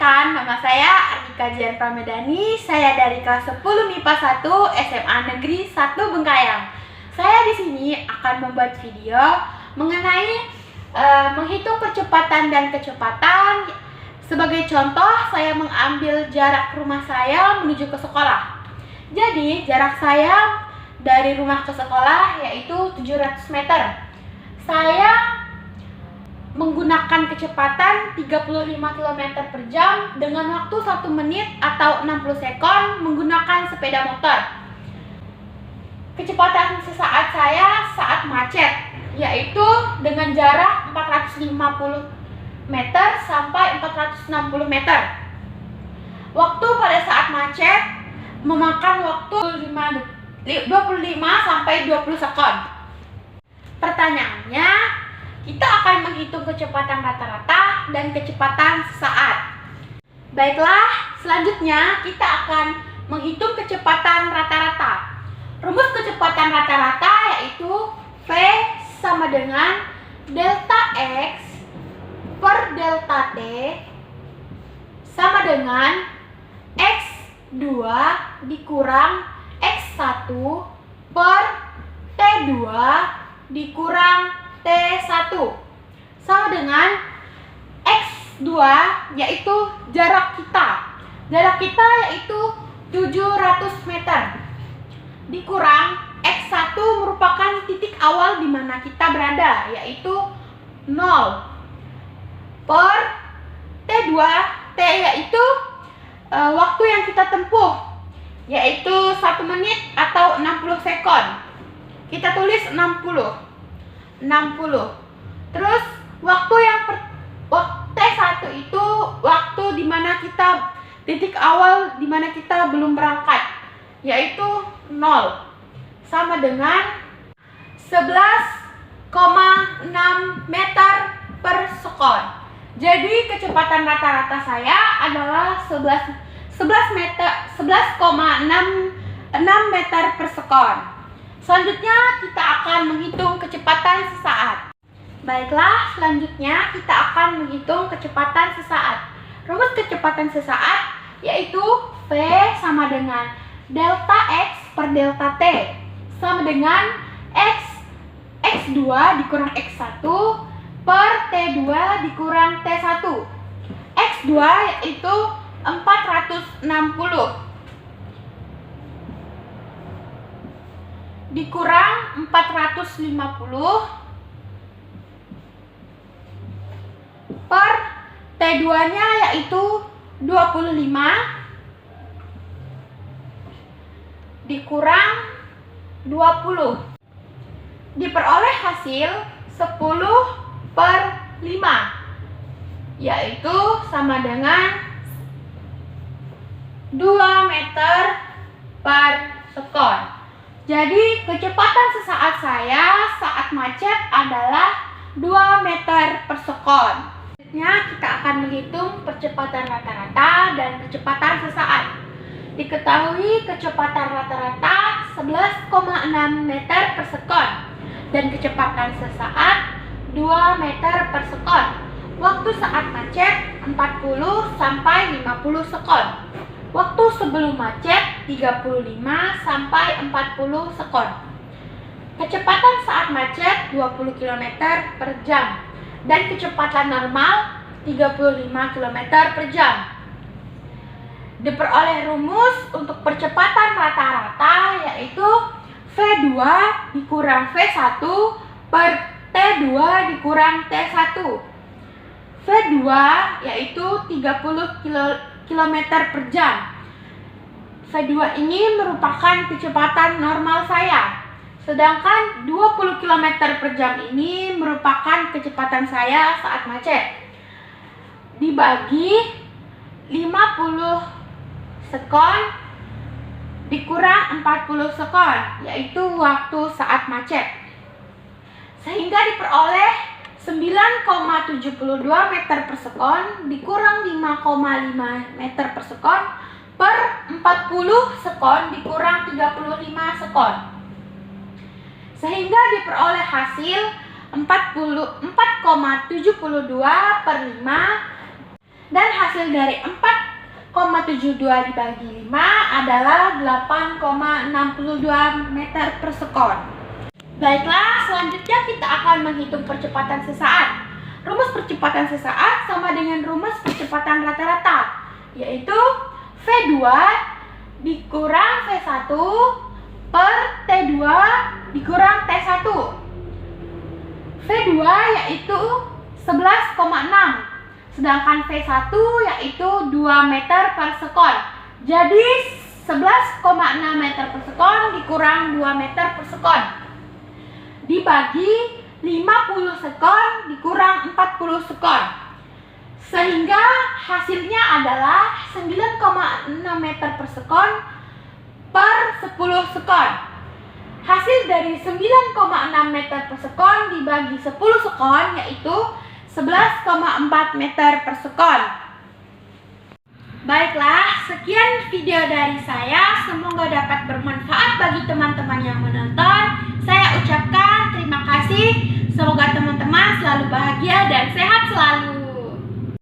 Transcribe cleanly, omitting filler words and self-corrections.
Perkenalkan, nama saya Arnika Jian Pramedani. Saya dari kelas 10 MIPA 1 SMA Negeri 1 Bengkayang. Saya di sini akan membuat video mengenai menghitung percepatan dan kecepatan. Sebagai contoh, saya mengambil jarak rumah saya menuju ke sekolah. Jadi, jarak saya dari rumah ke sekolah yaitu 700 meter. Saya menggunakan kecepatan 35 km per jam dengan waktu 1 menit atau 60 sekon menggunakan sepeda motor. Kecepatan sesaat saya saat macet yaitu dengan jarak 450 meter sampai 460 meter. Waktu pada saat macet memakan waktu 25 sampai 20 sekon. Pertanyaannya, kita akan menghitung kecepatan rata-rata dan kecepatan sesaat. Baiklah, selanjutnya kita akan menghitung kecepatan rata-rata. Rumus kecepatan rata-rata yaitu V sama dengan delta X per delta T sama dengan X2 dikurang X1 per T2 dikurang T1 sama dengan X2 yaitu jarak kita. Jarak kita yaitu 700 meter dikurang X1 merupakan titik awal di mana kita berada yaitu 0 per T2. T yaitu waktu yang kita tempuh yaitu 1 menit atau 60 sekon. Kita tulis 60. Terus waktu yang T1 itu waktu dimana kita titik awal dimana kita belum berangkat yaitu 0 sama dengan 11,6 meter per sekon. Jadi kecepatan rata-rata saya adalah 11,6 meter per sekon. Selanjutnya kita akan menghitung kecepatan sesaat. Baiklah, selanjutnya kita akan menghitung kecepatan sesaat. Rumus kecepatan sesaat yaitu V sama dengan delta X per delta T sama dengan X2 dikurang X1 per T2 dikurang T1. X2 yaitu 460 dikurang 450 per T2 nya yaitu 25 dikurang 20 diperoleh hasil 10 per 5 yaitu sama dengan 2 meter per sekon. Jadi kecepatan sesaat saya saat macet adalah 2 meter per sekon. Selanjutnya kita akan menghitung percepatan rata-rata dan kecepatan sesaat. Diketahui kecepatan rata-rata 11,6 meter per sekon dan kecepatan sesaat 2 meter per sekon. Waktu saat macet 40 sampai 50 sekon. Waktu sebelum macet 35 sampai 40 sekon. Kecepatan saat macet 20 km per jam dan kecepatan normal 35 km per jam. Diperoleh rumus untuk percepatan rata-rata yaitu V2 dikurang V1 per T2 dikurang T1. V2 yaitu 30 km per jam. V2 ini merupakan kecepatan normal saya. Sedangkan 20 km per jam ini merupakan kecepatan saya saat macet. Dibagi 50 sekon dikurang 40 sekon, yaitu waktu saat macet. Sehingga diperoleh 9,72 meter per sekon dikurang 5,5 meter per sekon per 40 sekon dikurang 35 sekon. Sehingga diperoleh hasil 4,72 per 5 Dan hasil dari 4,72 dibagi 5 adalah 8,62 meter per sekon. Baiklah, selanjutnya kita akan menghitung percepatan sesaat. Rumus percepatan sesaat sama dengan rumus percepatan rata-rata, yaitu V2 dikurang V1 per T2 dikurang T1. V2 yaitu 11,6, sedangkan V1 yaitu 2 meter per sekon. Jadi 11,6 meter per sekon dikurang 2 meter per sekon dibagi 50 sekon dikurang 40 sekon, sehingga hasilnya adalah 9,6 meter per sekon per 10 sekon. Hasil dari 9,6 meter per sekon dibagi 10 sekon yaitu 11,4 meter per sekon. Baiklah, sekian video dari saya. Semoga dapat bermanfaat bagi teman-teman yang menonton. Saya ucapkan terima kasih. Semoga teman-teman selalu bahagia dan sehat selalu.